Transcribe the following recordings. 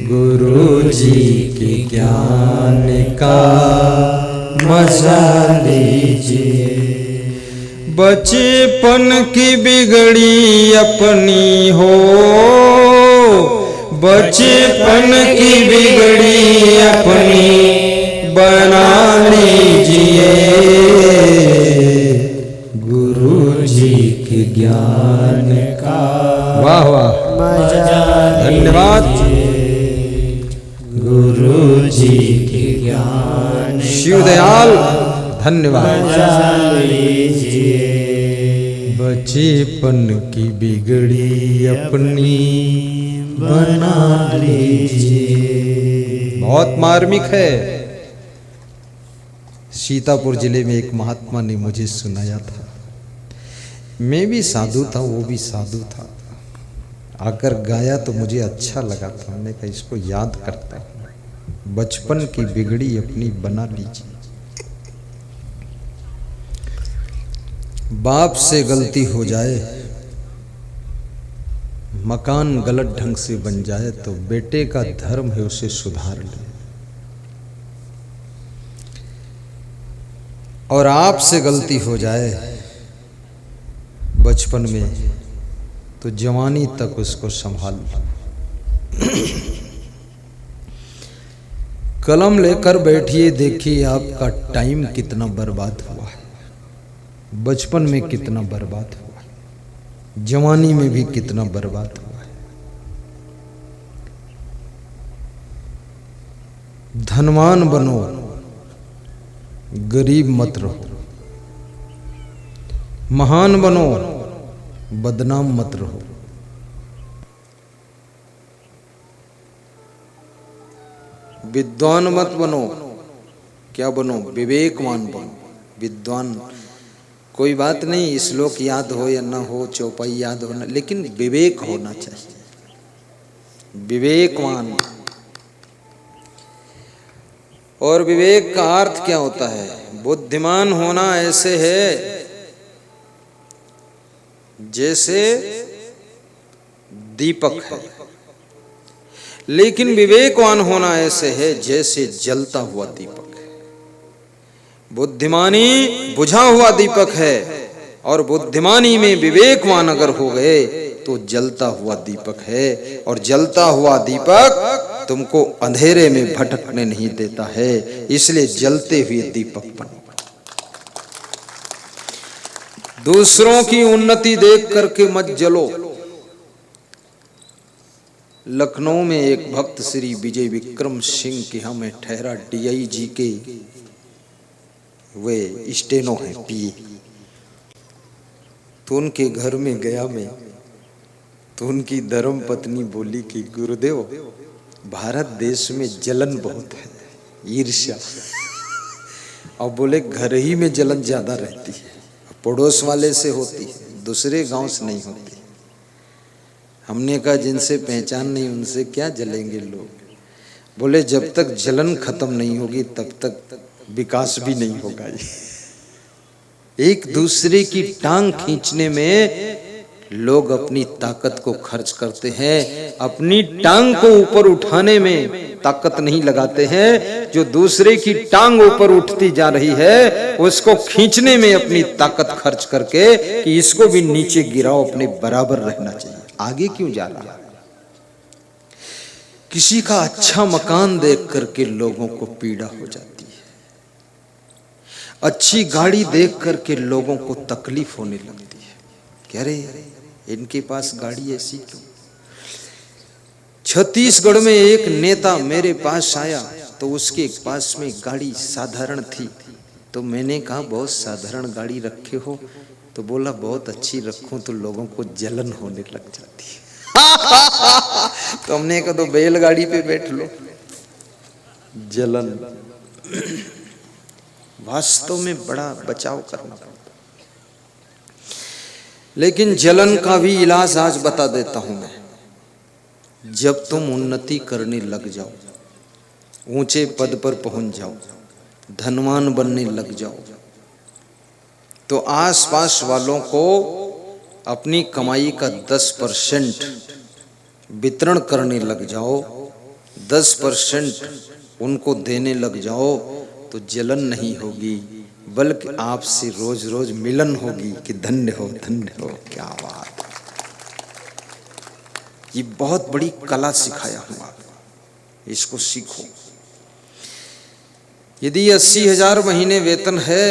गुरु जी के ज्ञान का मजा लीजिए। बचपन की बिगड़ी अपनी हो, बचपन की बिगड़ी अपनी बना लीजिए। गुरु जी के ज्ञान का वाह वाह धन्यवाद। गुरु जी के ज्ञान शिवदयाल धन्यवाद। बचपन की बिगड़ी अपनी बना लीजिए। बहुत मार्मिक है। सीतापुर जिले में एक महात्मा ने मुझे सुनाया था। मैं भी साधु था, वो भी साधु था। आकर गाया तो मुझे अच्छा लगा था। मैंने कहा इसको याद करता हूँ। बचपन की बिगड़ी अपनी बना लीजिए। बाप से गलती हो जाए, मकान गलत ढंग से बन जाए तो बेटे का धर्म है उसे सुधार ले। और आप से गलती हो जाए बचपन में तो जवानी तक उसको संभाल। कलम लेकर बैठिए, देखिए आपका टाइम कितना बर्बाद हुआ है। बचपन में कितना बर्बाद हुआ है, जवानी में भी कितना बर्बाद हुआ है। धनवान बनो, गरीब मत रहो। महान बनो, बदनाम मत रहो। विद्वान मत बनो। क्या बनो? विवेकवान बनो। विद्वान कोई बात नहीं, श्लोक याद हो या ना हो, चौपाई याद हो ना, लेकिन विवेक होना चाहिए। विवेकवान। और विवेक का अर्थ क्या होता है? बुद्धिमान होना ऐसे है जैसे दीपक है, लेकिन विवेकवान होना ऐसे है जैसे जलता हुआ दीपक है। बुद्धिमानी बुझा हुआ दीपक है, और बुद्धिमानी में विवेकवान अगर हो गए तो जलता हुआ दीपक है। और जलता हुआ दीपक तुमको अंधेरे में भटकने नहीं देता है, इसलिए जलते हुए दीपक बनो। दूसरों की उन्नति देख करके मत जलो। लखनऊ में एक भक्त श्री विजय विक्रम सिंह के यहाँ मैं ठहरा। DIG के वे स्टेनो हैं PA। तो उनके घर में गया मैं, तो उनकी धर्म पत्नी बोली कि गुरुदेव, भारत देश में जलन बहुत है, ईर्ष्या। और बोले घर ही में जलन ज्यादा रहती है, पड़ोस वाले से होती है, दूसरे गांव से नहीं होती। हमने कहा जिनसे पहचान नहीं उनसे क्या जलेंगे लोग। बोले जब तक जलन खत्म नहीं होगी तब तक विकास भी नहीं होगा। एक दूसरे की टांग खींचने में लोग अपनी ताकत को खर्च करते हैं, अपनी टांग को ऊपर उठाने में ताकत नहीं लगाते हैं। जो दूसरे की टांग ऊपर उठती जा रही है उसको खींचने में अपनी ताकत खर्च करके कि इसको भी नीचे गिराओ, अपने बराबर रहना चाहिए। आगे क्यों जा रहा है? किसी का अच्छा मकान देख करके लोगों को पीड़ा हो जाती है, अच्छी गाड़ी देख करके लोगों को तकलीफ होने लगती है। कह रहे इनके पास गाड़ी ऐसी क्यों? छत्तीसगढ़ में एक नेता मेरे पास आया तो उसके पास में गाड़ी साधारण थी। तो मैंने कहा बहुत साधारण गाड़ी रखे हो? तो बोला बहुत अच्छी रखूं तो लोगों को जलन होने लग जाती है। तो हमने कहा तो बैलगाड़ी पे बैठ लो। जलन वास्तव में बड़ा बचाव करना पड़ता। लेकिन जलन का भी इलाज आज बता देता हूं मैं। जब तुम उन्नति करने लग जाओ, ऊंचे पद पर पहुंच जाओ, धनवान बनने लग जाओ, तो आसपास वालों को अपनी कमाई का 10% वितरण करने लग जाओ, 10% उनको देने लग जाओ, तो जलन नहीं होगी, बल्कि आपसे रोज रोज मिलन होगी कि धन्य हो धन्य हो। क्या बात है, ये बहुत बड़ी कला सिखाया हूं आपको, इसको सीखो। यदि 80,000 महीने वेतन है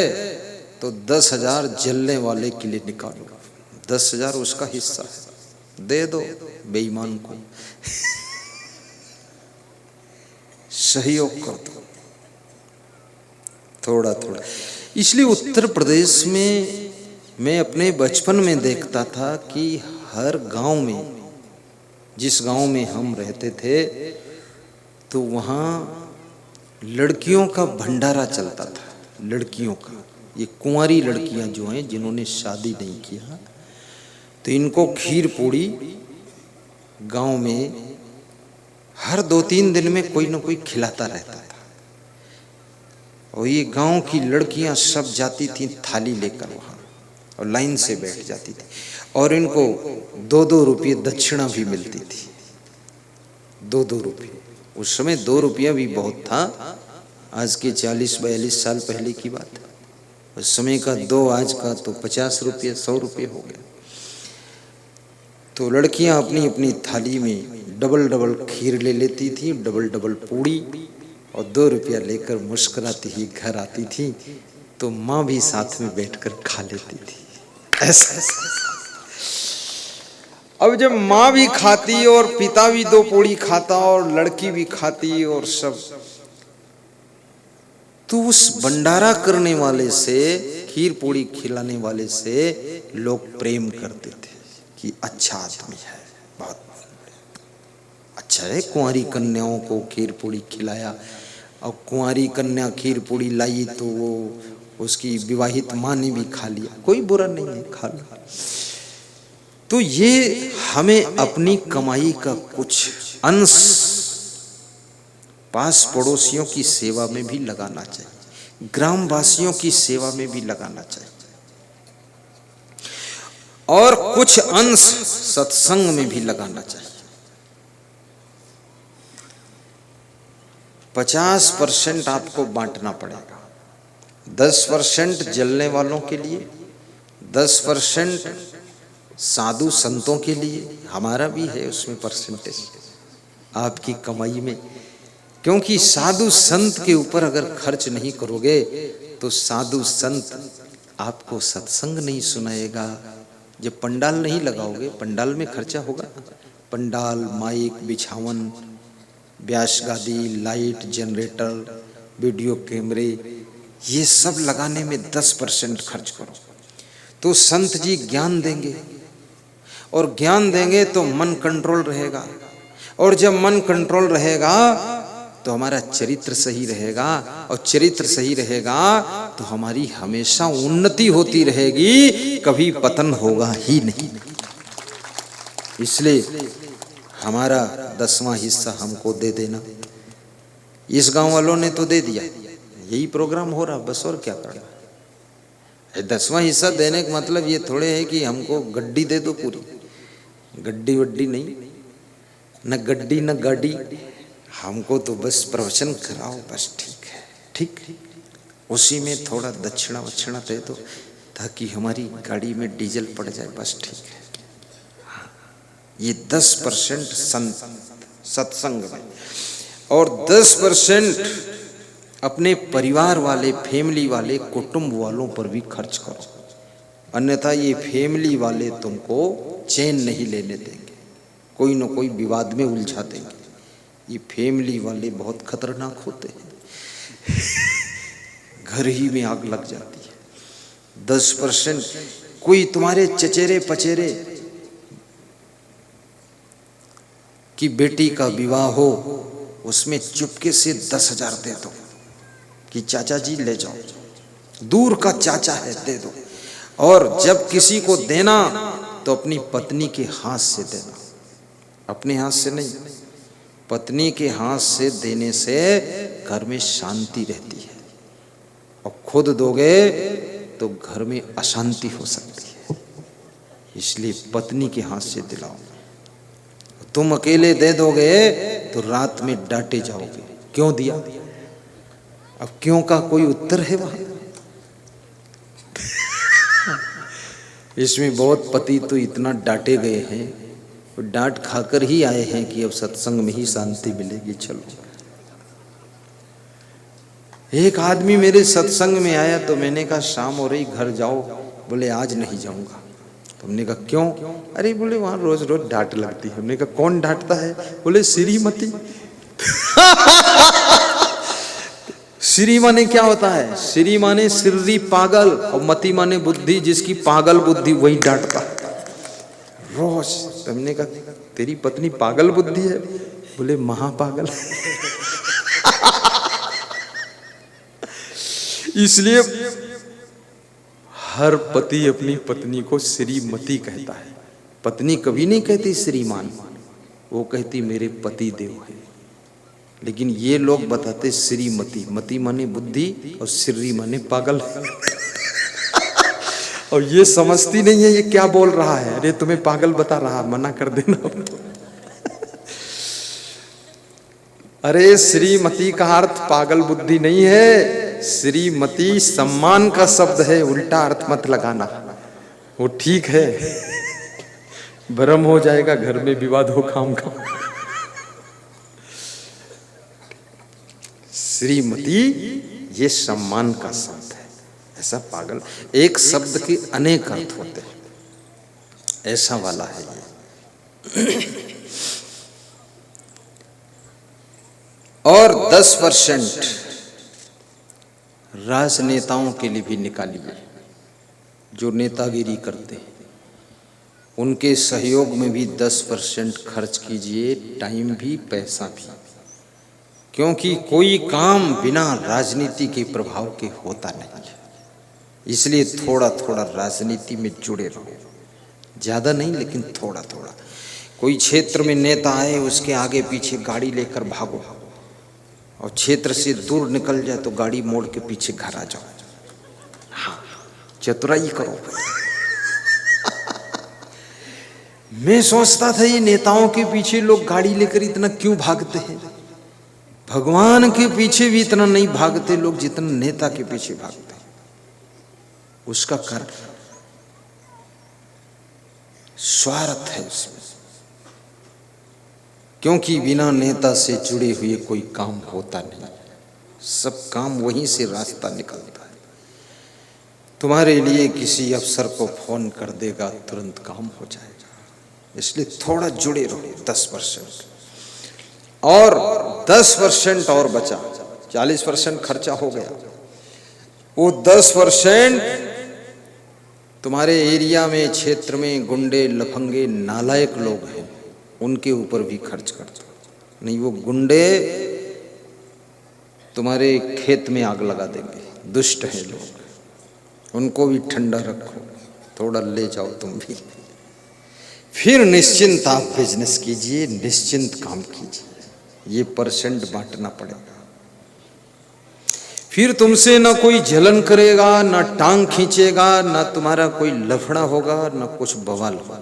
तो 10,000 जलने वाले के लिए निकालो, 10,000 उसका हिस्सा है, दे दो बेईमान को, सहयोग कर दो थोड़ा थोड़ा। इसलिए उत्तर प्रदेश में मैं अपने बचपन में देखता था कि हर गांव में, जिस गांव में हम रहते थे, तो वहाँ लड़कियों का भंडारा चलता था, लड़कियों का। ये कुंवारी लड़कियां जो हैं, जिन्होंने शादी नहीं किया, तो इनको खीर पूड़ी गांव में हर 2-3 दिन में कोई ना कोई खिलाता रहता था। और ये गांव की लड़कियां सब जाती थी थाली लेकर वहाँ, और लाइन से बैठ जाती थी, और इनको 2-2 रुपये दक्षिणा भी मिलती थी, 2-2 रुपये। उस समय 2 रुपया भी बहुत था, आज के 40-42 साल पहले की बात है। उस समय का 2 आज का तो 50 रुपये 100 रुपये हो गया। तो लड़कियां अपनी अपनी थाली में डबल डबल खीर ले लेती थी, डबल डबल पूड़ी, और 2 रुपया लेकर मुस्कुराती ही घर आती थी। तो माँ भी साथ में बैठकर खा लेती थी, ऐसा। अब जब माँ भी खाती और पिता भी 2 पूड़ी खाता और लड़की भी खाती और सब, तो उस भंडारा करने वाले से, खीर पूड़ी खिलाने वाले से लोग प्रेम करते थे कि अच्छा आदमी है, बहुत अच्छा है, कुंवारी कन्याओं को खीर पूड़ी खिलाया। और कुंवारी कन्या खीर पूड़ी लाई तो वो उसकी विवाहित माँ ने भी खा लिया, कोई बुरा नहीं है, खा लो। तो ये हमें अपनी कमाई का कुछ अंश पास पड़ोसियों की सेवा में भी लगाना चाहिए, ग्रामवासियों की सेवा में भी लगाना चाहिए, और कुछ अंश सत्संग में भी लगाना चाहिए। 50% आपको बांटना पड़ेगा, 10% जलने वालों के लिए, 10% साधु संतों के लिए, हमारा भी है उसमें परसेंटेज आपकी कमाई में। क्योंकि साधु संत के ऊपर अगर खर्च नहीं करोगे तो साधु संत आपको सत्संग नहीं सुनाएगा। जब पंडाल नहीं लगाओगे, पंडाल में खर्चा होगा, पंडाल, माइक, बिछावन, व्यास गादी, लाइट, जनरेटर, वीडियो कैमरे, ये सब लगाने में 10% खर्च करो। तो संत जी ज्ञान देंगे, और ज्ञान देंगे तो मन कंट्रोल रहेगा, और जब मन कंट्रोल रहेगा तो हमारा चरित्र सही रहेगा, और चरित्र सही रहेगा तो हमारी हमेशा उन्नति होती रहेगी, कभी पतन होगा ही नहीं। इसलिए हमारा 10वां हिस्सा हमको दे देना। इस गांव वालों ने तो दे दिया, यही प्रोग्राम हो रहा, बस और क्या करना। 10वां हिस्सा देने का मतलब ये थोड़े है कि हमको गड्डी दे दो पूरी, गड्डी वड्डी नहीं, न गड्डी न गाड़ी, हमको तो बस प्रवचन कराओ, बस ठीक है, ठीक। उसी में थोड़ा दक्षिणा वक्षिणा दे दो ताकि हमारी गाड़ी में डीजल पड़ जाए, बस ठीक है। ये 10% सत्संग में, और 10% अपने परिवार वाले, फैमिली वाले, कुटुंब वालों पर भी खर्च करो, अन्यथा ये फैमिली वाले तुमको चैन नहीं लेने देंगे, कोई ना कोई विवाद में उलझा देंगे। ये फैमिली वाले बहुत खतरनाक होते हैं, घर ही में आग लग जाती है। 10% कोई तुम्हारे चचेरे पचेरे की बेटी का विवाह हो, उसमें चुपके से 10,000 दे दो कि चाचा जी ले जाओ, दूर का चाचा है, दे दो। और जब किसी को देना तो अपनी पत्नी के हाथ से देना, अपने हाथ से नहीं, पत्नी के हाथ से देने से घर में शांति रहती है, और खुद दोगे तो घर में अशांति हो सकती है। इसलिए पत्नी के हाथ से दिलाओ। तुम अकेले दे दोगे तो रात में डांटे जाओगे, क्यों दिया? अब क्यों का कोई उत्तर है वहां? इसमें बहुत पति तो इतना डांटे गए हैं, डांट खाकर ही आए हैं कि अब सत्संग में ही शांति मिलेगी। चलो, एक आदमी मेरे सत्संग में आया तो मैंने कहा शाम हो रही, घर जाओ। बोले आज नहीं जाऊंगा। तो हमने कहा क्यों? अरे बोले वहां रोज रोज डांट लगती है। हमने कहा कौन डांटता है? बोले श्रीमती। श्री माने क्या होता है? श्री माने सिर्री पागल, और मति माने बुद्धि, जिसकी पागल बुद्धि वही डांटता रोज। तो हमने कहा तेरी पत्नी पागल बुद्धि है? बोले महापागल। इसलिए हर पति अपनी पत्नी को श्रीमती कहता है। पत्नी कभी नहीं कहती श्रीमान, वो कहती मेरे पति देव है। लेकिन ये लोग बताते श्रीमती। मती माने बुद्धि और श्री माने पागल। और ये समझती नहीं है ये क्या बोल रहा है। अरे तुम्हें पागल बता रहा, मना कर देना। अरे श्रीमती का अर्थ पागल बुद्धि नहीं है। श्रीमती सम्मान का शब्द है, उल्टा अर्थ मत लगाना, वो ठीक है। भ्रम हो जाएगा, घर में विवाद हो काम का। श्रीमती ये सम्मान का शब्द है, ऐसा पागल। एक शब्द के अनेक अर्थ होते हैं, ऐसा वाला है ये। और 10% राजनेताओं के लिए भी निकालिए, जो नेतागिरी करते हैं उनके सहयोग में भी 10% खर्च कीजिए, टाइम भी पैसा भी। क्योंकि कोई काम बिना राजनीति के प्रभाव के होता नहीं है। इसलिए थोड़ा थोड़ा राजनीति में जुड़े रहो, ज़्यादा नहीं लेकिन थोड़ा थोड़ा। कोई क्षेत्र में नेता आए, उसके आगे पीछे गाड़ी लेकर भागो, और क्षेत्र से दूर निकल जाए तो गाड़ी मोड़ के पीछे घर आ जाओ। हाँ, चतुराई करो। मैं सोचता था ये नेताओं के पीछे लोग गाड़ी लेकर इतना क्यों भागते हैं। भगवान के पीछे भी इतना नहीं भागते लोग जितना नेता के पीछे भागते हैं। उसका कारण स्वार्थ है उसमें। क्योंकि बिना नेता से जुड़े हुए कोई काम होता नहीं, सब काम वहीं से रास्ता निकलता है। तुम्हारे लिए किसी अफसर को फोन कर देगा, तुरंत काम हो जाएगा। इसलिए थोड़ा जुड़े रहो। 10% और 10% और बचा, 40% खर्चा हो गया। वो 10% तुम्हारे एरिया में, क्षेत्र में गुंडे, लफंगे, नालायक लोग हैं, उनके ऊपर भी खर्च कर दो। नहीं, वो गुंडे तुम्हारे खेत में आग लगा देंगे। दुष्ट हैं लोग, उनको भी ठंडा रखो, थोड़ा ले जाओ तुम भी। फिर निश्चिंत आप बिजनेस कीजिए, निश्चिंत काम कीजिए। ये परसेंट बांटना पड़ेगा। फिर तुमसे ना कोई जलन करेगा, ना टांग खींचेगा, ना तुम्हारा कोई लफड़ा होगा, ना कुछ बवाल होगा,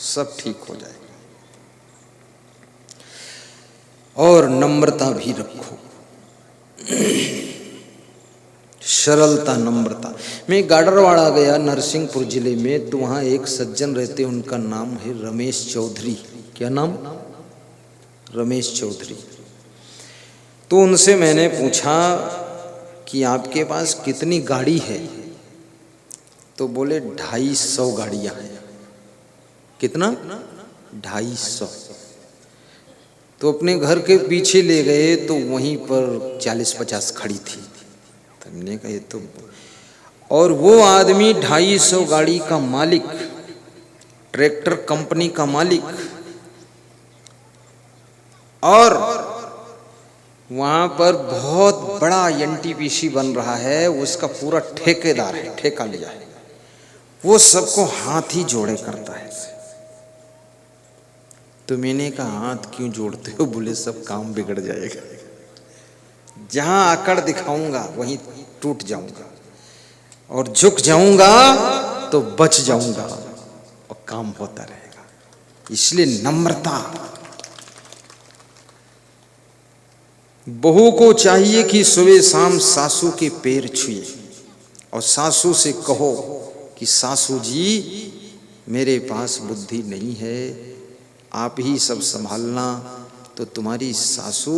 सब ठीक हो जाएगा। और नम्रता भी रखो, सरलता, नम्रता। मैं गाडरवाड़ा गया, नरसिंहपुर जिले में, तो वहाँ एक सज्जन रहते, उनका नाम है रमेश चौधरी। क्या नाम? रमेश चौधरी। तो उनसे मैंने पूछा कि आपके पास कितनी गाड़ी है? तो बोले 250 गाड़ियाँ हैं। कितना? 250। तो अपने घर के पीछे ले गए तो वहीं पर 40-50 खड़ी थी। तो हमने कहा ये तो, और वो आदमी 250 गाड़ी का मालिक, ट्रैक्टर कंपनी का मालिक, और वहाँ पर बहुत बड़ा एनटीपीसी बन रहा है, उसका पूरा ठेकेदार है, ठेका लिया है। वो सबको हाथ ही जोड़े करता है। तो मैंने कहा हाथ क्यों जोड़ते हो? बोले सब काम बिगड़ जाएगा, जहां आकड़ दिखाऊंगा वहीं टूट जाऊंगा, और झुक जाऊंगा तो बच जाऊंगा, और काम होता रहेगा। इसलिए नम्रता। बहू को चाहिए कि सुबह शाम सासू के पैर छुए और सासू से कहो कि सासू जी मेरे पास बुद्धि नहीं है, आप ही सब संभालना, तो तुम्हारी सासू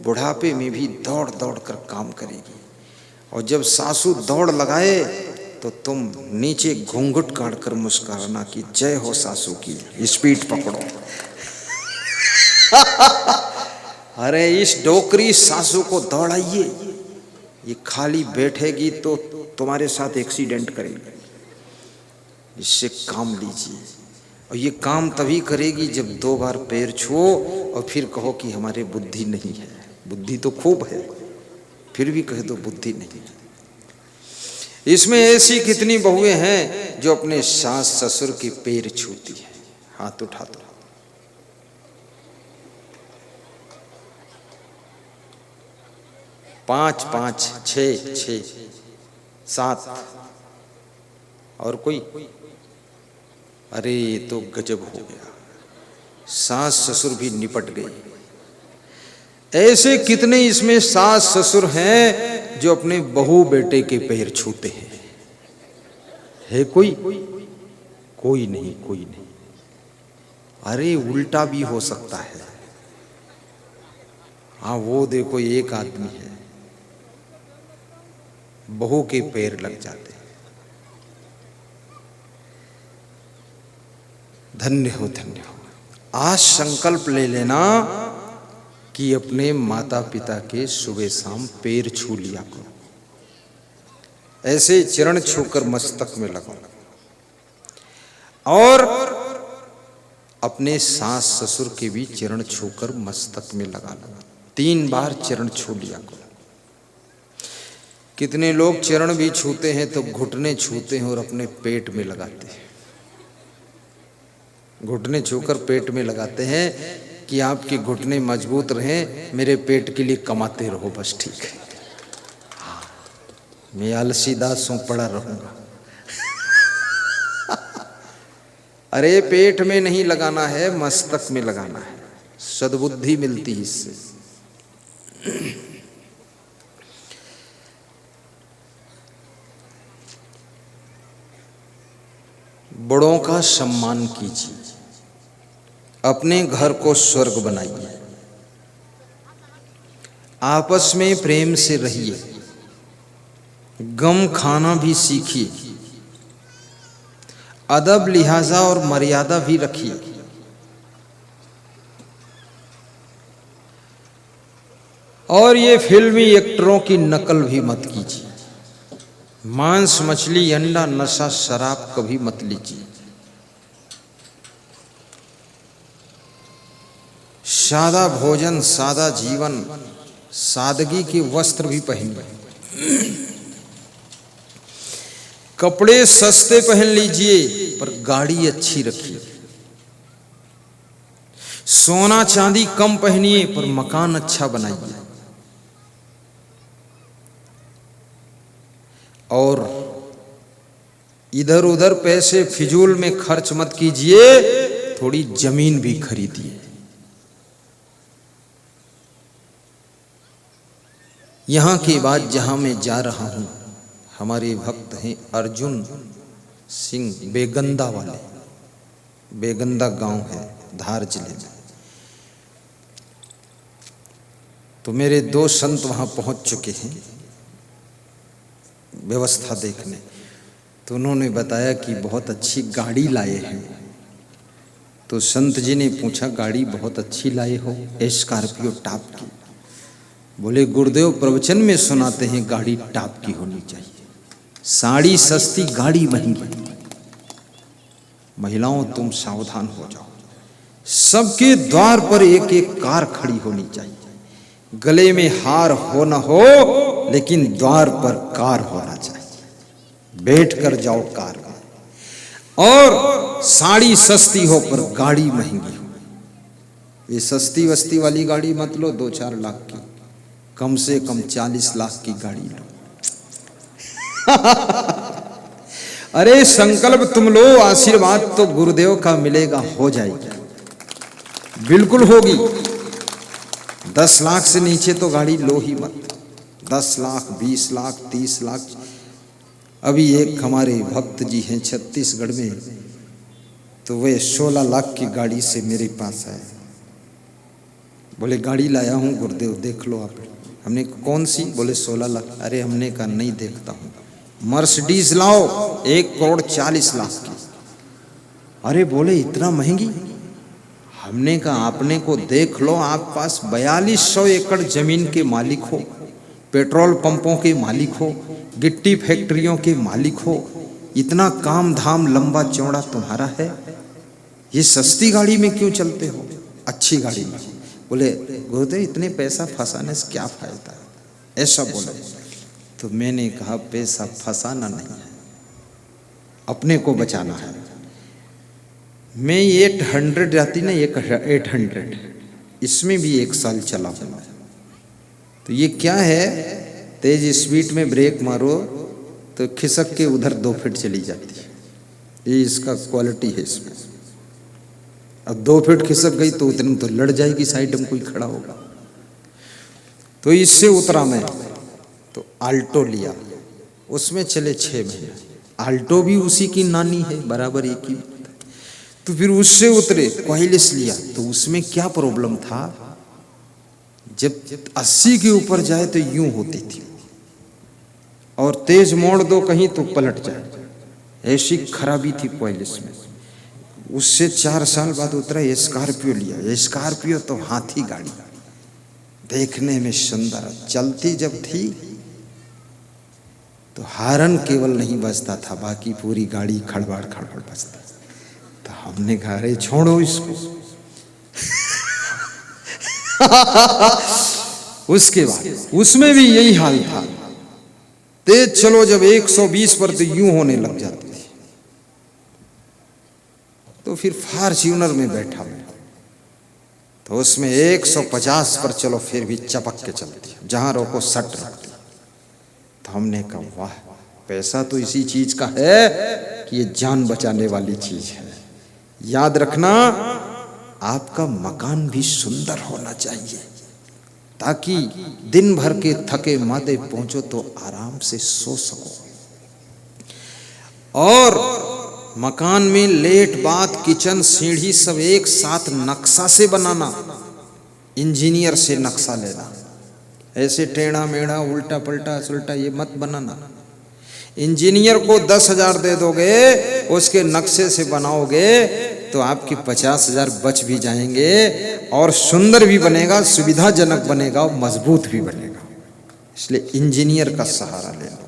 बुढ़ापे में भी दौड़ दौड़ कर काम करेगी। और जब सासू दौड़ लगाए तो तुम नीचे घूंघट काट कर मुस्कुराना कि जय हो सासू की, स्पीड पकड़ो। अरे इस डोकरी सासू को दौड़ाइए, ये खाली बैठेगी तो तुम्हारे साथ एक्सीडेंट करेगी। इससे काम लीजिए, और ये काम तभी करेगी जब 2 बार पैर छुओ और फिर कहो कि हमारे बुद्धि नहीं है। बुद्धि तो खूब है, फिर भी कह दो बुद्धि नहीं है। इसमें ऐसी कितनी बहुएं हैं जो अपने सास ससुर के पैर छूती है। हाथ उठा दो। पांच 6 6 7 और कोई? अरे ये तो गजब हो गया, सास ससुर भी निपट गए। ऐसे कितने इसमें सास ससुर हैं जो अपने बहू बेटे के पैर छूते हैं? है कोई? कोई नहीं, कोई नहीं। अरे उल्टा भी हो सकता है। हाँ वो देखो, एक आदमी है, बहू के पैर लग जाते हैं। धन्य हो, धन्य हो। आज संकल्प ले लेना कि अपने माता पिता के सुबह शाम पैर छू लिया करो। ऐसे चरण छूकर मस्तक में लगाओ, और अपने सास ससुर के भी चरण छूकर मस्तक में लगा लो। 3 बार चरण छू लिया करो। कितने लोग चरण भी छूते हैं तो घुटने छूते हैं और अपने पेट में लगाते हैं। घुटने छूकर पेट में लगाते हैं कि आपके घुटने मजबूत रहें, मेरे पेट के लिए कमाते रहो, बस ठीक है। मैं आलसी दास हूं, पड़ा रहूंगा। अरे पेट में नहीं लगाना है, मस्तक में लगाना है। सद्बुद्धि मिलती है इससे। बड़ों का सम्मान कीजिए, अपने घर को स्वर्ग बनाइए, आपस में प्रेम से रहिए, गम खाना भी सीखिए, अदब लिहाजा और मर्यादा भी रखिए। और ये फिल्मी एक्टरों की नकल भी मत कीजिए। मांस मछली अंडा नशा शराब कभी मत लीजिए। सादा भोजन, सादा जीवन, सादगी के वस्त्र भी पहनिए। कपड़े सस्ते पहन लीजिए पर गाड़ी अच्छी रखिए। सोना चांदी कम पहनिए पर मकान अच्छा बनाइए। और इधर उधर पैसे फिजूल में खर्च मत कीजिए, थोड़ी जमीन भी खरीदिए। यहाँ के बाद जहां मैं जा रहा हूं, हमारे भक्त हैं अर्जुन सिंह बेगंदा वाले। बेगंदा गांव है धार जिले में। तो मेरे 2 संत वहां पहुंच चुके हैं व्यवस्था देखने। तो उन्होंने बताया कि बहुत अच्छी गाड़ी लाए हैं। तो संत जी ने पूछा, गाड़ी बहुत अच्छी लाए हो? स्कॉर्पियो टॉप की। बोले गुरुदेव प्रवचन में सुनाते हैं गाड़ी टॉप की होनी चाहिए। साड़ी सस्ती, गाड़ी महंगी। महिलाओं तुम सावधान हो जाओ। सबके द्वार पर एक एक कार खड़ी होनी चाहिए। गले में हार हो न हो, लेकिन द्वार पर कार होना चाहिए। बैठ कर जाओ कार में। और साड़ी सस्ती हो पर गाड़ी महंगी हो। ये सस्ती वस्ती वाली गाड़ी मत लो 2-4 लाख की, कम से कम 40 लाख की गाड़ी लो। अरे संकल्प तुम लो, आशीर्वाद तो गुरुदेव का मिलेगा, हो जाएगी, बिल्कुल होगी। 10 लाख से नीचे तो गाड़ी लो ही मत। 10 लाख, 20 लाख, 30 लाख। अभी एक हमारे भक्त जी हैं छत्तीसगढ़ में, तो वे 16 लाख की गाड़ी से मेरे पास आए, बोले गाड़ी लाया हूँ गुरुदेव देख लो आप। हमने कौन सी? बोले 16 लाख। अरे हमने कहा नहीं देखता हूँ, मर्सिडीज लाओ 1,40,00,000 की। अरे बोले इतना महंगी? हमने कहा आपने को देख लो, आप पास 4200 एकड़ जमीन के मालिक हो, पेट्रोल पंपों के मालिक हो, गिट्टी फैक्ट्रियों के मालिक हो, इतना काम धाम लंबा चौड़ा तुम्हारा है, ये सस्ती गाड़ी में क्यों चलते हो, अच्छी गाड़ी में? बोले गुरुदेव इतने पैसा फंसाने से क्या फायदा, ऐसा बोले। तो मैंने कहा पैसा फंसाना नहीं है, अपने को बचाना है। मैं 800 जाती ना, 800 इसमें भी 1 साल चला हूँ। तो ये क्या है, तेज स्पीड में ब्रेक मारो तो खिसक के उधर 2 फीट चली जाती है, ये इसका क्वालिटी है इसमें। अब 2 फीट खिसक गई तो उतने तो लड़ जाएगी, साइड में कोई खड़ा होगा। तो इससे उतरा मैं, तो आल्टो लिया, उसमें चले 6 महीने। आल्टो भी उसी की नानी है, बराबर एक ही। तो फिर उससे उतरे, क्वाइलिस लिया, तो उसमें क्या प्रॉब्लम था, जब 80 के ऊपर जाए तो यूं होती थी, और तेज मोड़ दो कहीं तो पलट जाए, ऐसी खराबी थी क्वाइलिस में। उससे 4 साल बाद उतरा, स्कॉर्पियो लिया। स्कॉर्पियो तो हाथी गाड़ी, देखने में सुंदर, चलती जब थी तो हारन केवल नहीं बजता था, बाकी पूरी गाड़ी खड़बड़ खड़बड़ बजता। तो हमने कहा अरे छोड़ो इसको। उसके बाद उसमें भी यही हाल था, तेज चलो जब 120 पर तो यूं होने लग जाती थी। तो फिर फॉर्च्यूनर में बैठा मैं, तो उसमें 150 पर चलो फिर भी चपक के चलती है, जहां रोको सट रखती। तो हमने कहा वाह, पैसा तो इसी चीज का है कि ये जान बचाने वाली चीज है। याद रखना, आपका मकान भी सुंदर होना चाहिए, ताकि दिन भर के थके मादे पहुंचो तो आराम से सो सको। और मकान में लेट बाथ, किचन, सीढ़ी सब एक साथ नक्शा से बनाना, इंजीनियर से नक्शा लेना। ऐसे टेढ़ा मेढ़ा उल्टा पलटा सुलटा ये मत बनाना। इंजीनियर को 10,000 दे दोगे, उसके नक्शे से बनाओगे तो आपके 50,000 बच भी जाएंगे, और सुंदर भी बनेगा, सुविधाजनक बनेगा, और मजबूत भी बनेगा। इसलिए इंजीनियर का सहारा लेना।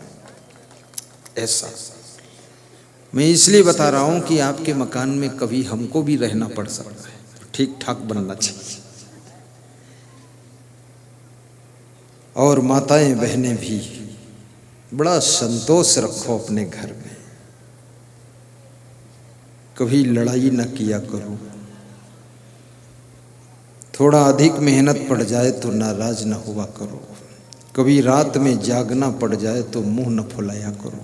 ऐसा मैं इसलिए बता रहा हूं कि आपके मकान में कभी हमको भी रहना पड़ सकता है, तो ठीक ठाक बनना चाहिए। और माताएं बहनें भी बड़ा संतोष रखो अपने घर में, कभी लड़ाई न किया करो। थोड़ा अधिक मेहनत पड़ जाए तो नाराज न हुआ करो, कभी रात में जागना पड़ जाए तो मुंह न फुलाया करो,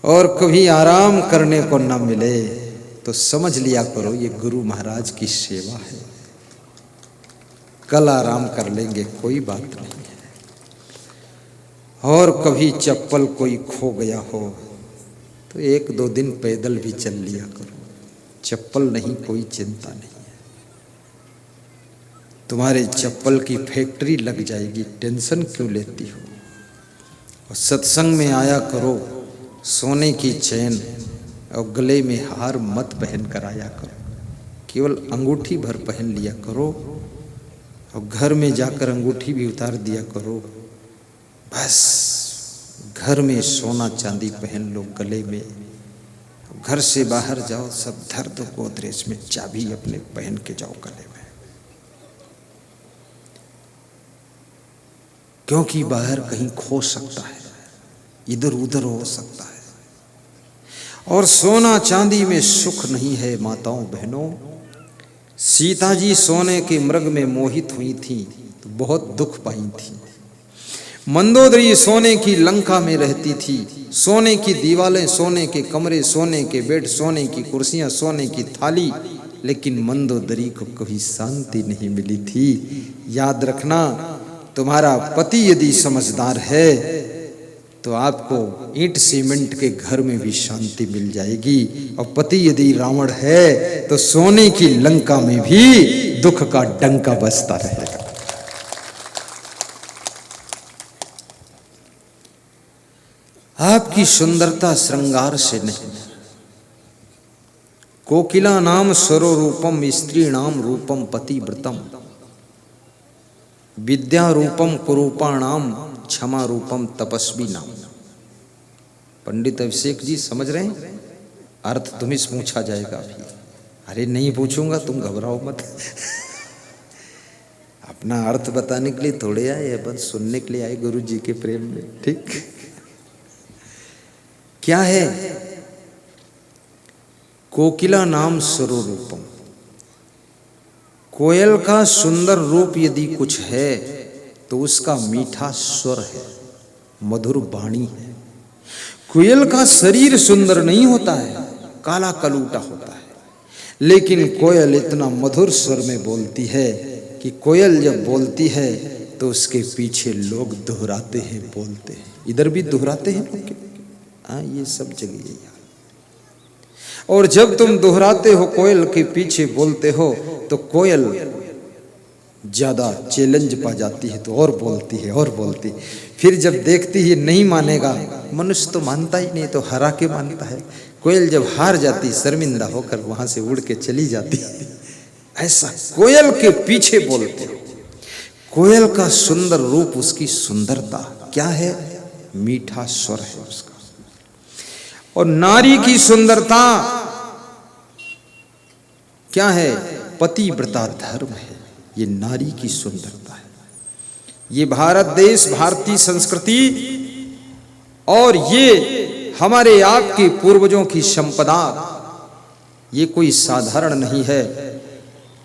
और कभी आराम करने को न मिले तो समझ लिया करो ये गुरु महाराज की सेवा है, कल आराम कर लेंगे, कोई बात नहीं है। और कभी चप्पल कोई खो गया हो तो 1-2 दिन पैदल भी चल लिया करो, चप्पल नहीं कोई चिंता नहीं है। तुम्हारे चप्पल की फैक्ट्री लग जाएगी, टेंशन क्यों लेती हो। और सत्संग में आया करो, सोने की चैन और गले में हार मत पहन कर आया करो, केवल अंगूठी भर पहन लिया करो, और घर में जाकर अंगूठी भी उतार दिया करो। बस घर में सोना चांदी पहन लो गले में, घर से बाहर जाओ सब धर दो गोदरेज में, चाबी अपने पहन के जाओ गले में, क्योंकि बाहर कहीं खो सकता है, इधर उधर हो सकता है। और सोना चांदी में सुख नहीं है माताओं बहनों। सीता जी सोने के मृग में मोहित हुई थी तो बहुत दुख पाई थी। मंदोदरी सोने की लंका में रहती थी, सोने की दीवारें, सोने के कमरे, सोने के बेड, सोने की कुर्सियां, सोने की थाली, लेकिन मंदोदरी को कभी शांति नहीं मिली थी। याद रखना, तुम्हारा पति यदि समझदार है तो आपको ईंट सीमेंट के घर में भी शांति मिल जाएगी, और पति यदि रावण है तो सोने की लंका में भी दुख का डंका बजता रहेगा। आपकी सुंदरता श्रृंगार से नहीं, कोकिला नाम स्वरो रूपम स्त्री नाम रूपम पतिव्रतम, विद्या रूपम कुरूपाणाम क्षमा रूपम तपस्वी नाम। पंडित अभिषेक जी समझ रहे हैं? अर्थ तुम्हें पूछा जाएगा अभी। अरे नहीं पूछूंगा, तुम घबराओ मत। अपना अर्थ बताने के लिए थोड़े आए, बस सुनने के लिए आए गुरु जी के प्रेम में। ठीक क्या है? कोकिला नाम स्वरूपम, कोयल का सुंदर रूप यदि कुछ है तो उसका मीठा स्वर है, मधुर वाणी है। कोयल का शरीर सुंदर नहीं होता है, काला कलूटा होता है, लेकिन कोयल इतना मधुर स्वर में बोलती है कि कोयल जब बोलती है तो उसके पीछे लोग दोहराते हैं, बोलते हैं। इधर भी दोहराते हैं लोग, हाँ, ये सब जगह है यार। और जब तुम दोहराते हो, कोयल के पीछे बोलते हो, तो कोयल ज्यादा चैलेंज पा जाती है, तो और बोलती है और बोलती। फिर जब देखती है नहीं मानेगा, मनुष्य तो मानता ही नहीं, तो हरा के मानता है। कोयल जब हार जाती, शर्मिंदा होकर वहां से उड़ के चली जाती। ऐसा कोयल के पीछे बोलते हो। कोयल का सुंदर रूप, उसकी सुंदरता क्या है? मीठा स्वर है उसका। और नारी की सुंदरता क्या है? पतिव्रता धर्म है। ये नारी की सुंदरता है। ये भारत देश, भारतीय संस्कृति और ये हमारे आपके पूर्वजों की संपदा, ये कोई साधारण नहीं है।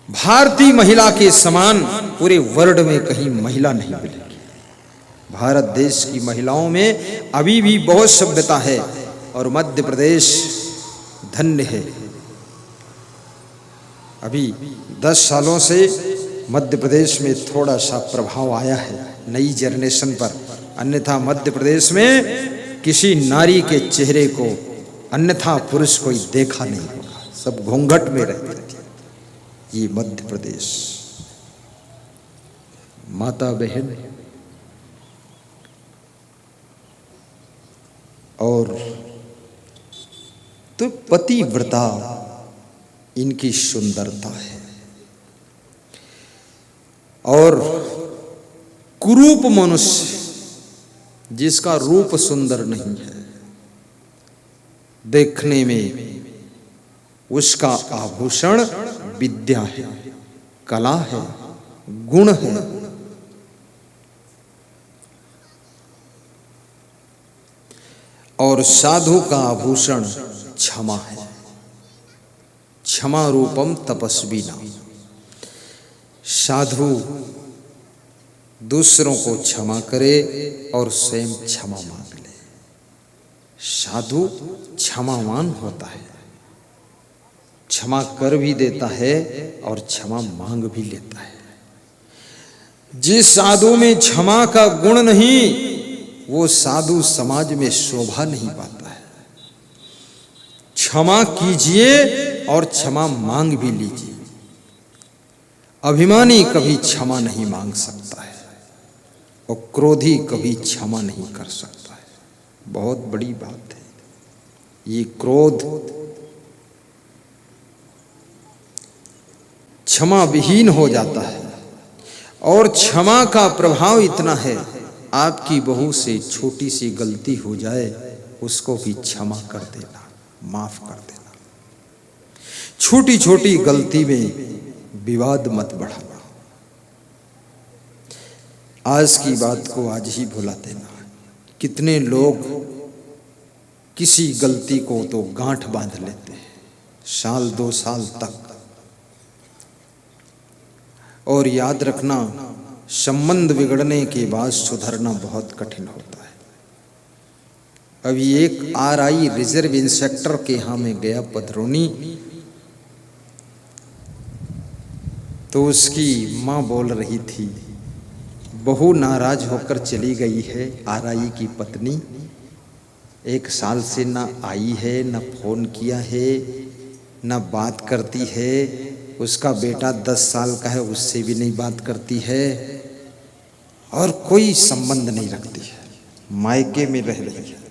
भारतीय महिला के समान पूरे वर्ल्ड में कहीं महिला नहीं मिलेगी। भारत देश की महिलाओं में अभी भी बहुत सभ्यता है, और मध्य प्रदेश धन्य है। अभी 10 सालों से मध्य प्रदेश में थोड़ा सा प्रभाव आया है नई जनरेशन पर, अन्यथा मध्य प्रदेश में किसी नारी के चेहरे को, अन्यथा पुरुष कोई देखा नहीं होगा, सब घूंघट में रहते थे। ये मध्य प्रदेश। माता बहन और तो पतिव्रता इनकी सुंदरता है। और कुरूप मनुष्य जिसका रूप सुंदर नहीं है, देखने में उसका आभूषण विद्या है, कला है, गुण है। और साधु का आभूषण क्षमा है। क्षमा रूपम तपस्वी नाम। साधु दूसरों को क्षमा करे और स्वयं क्षमा मांग ले। साधु क्षमावान होता है, क्षमा कर भी देता है और क्षमा मांग भी लेता है। जिस साधु में क्षमा का गुण नहीं, वो साधु समाज में शोभा नहीं पाता है। क्षमा कीजिए और क्षमा मांग भी लीजिए। अभिमानी कभी क्षमा नहीं मांग सकता है, और क्रोधी कभी क्षमा नहीं कर सकता है। बहुत बड़ी बात है ये। क्रोध क्षमा विहीन हो जाता है, और क्षमा का प्रभाव इतना है, आपकी बहू से छोटी सी गलती हो जाए, उसको भी क्षमा कर देना, माफ कर देना। छोटी छोटी गलती में विवाद मत बढ़ाना। आज की बात को आज ही भुला देना। कितने लोग किसी गलती को तो गांठ बांध लेते हैं, साल 2 साल तक। और याद रखना, संबंध बिगड़ने के बाद सुधरना बहुत कठिन होता है। अभी एक RI रिजर्व इंस्पेक्टर के यहाँ में गया पधरौनी, तो उसकी माँ बोल रही थी, बहू नाराज होकर चली गई है, RI की पत्नी 1 साल से ना आई है, ना फोन किया है, ना बात करती है। उसका बेटा 10 साल का है, उससे भी नहीं बात करती है और कोई संबंध नहीं रखती है, मायके में रह रही है।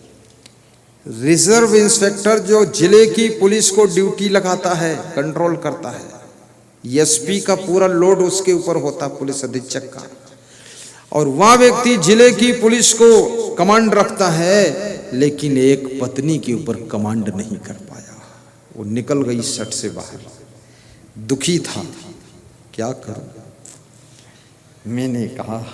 रिजर्व इंस्पेक्टर जो जिले की पुलिस को ड्यूटी लगाता है, कंट्रोल करता है, SP का पूरा लोड उसके ऊपर होता, पुलिस अधीक्षक का, और वह व्यक्ति जिले की पुलिस को कमांड रखता है, लेकिन एक पत्नी के ऊपर कमांड नहीं कर पाया। वो निकल गई सट से बाहर, दुखी था, क्या करूं। मैंने कहा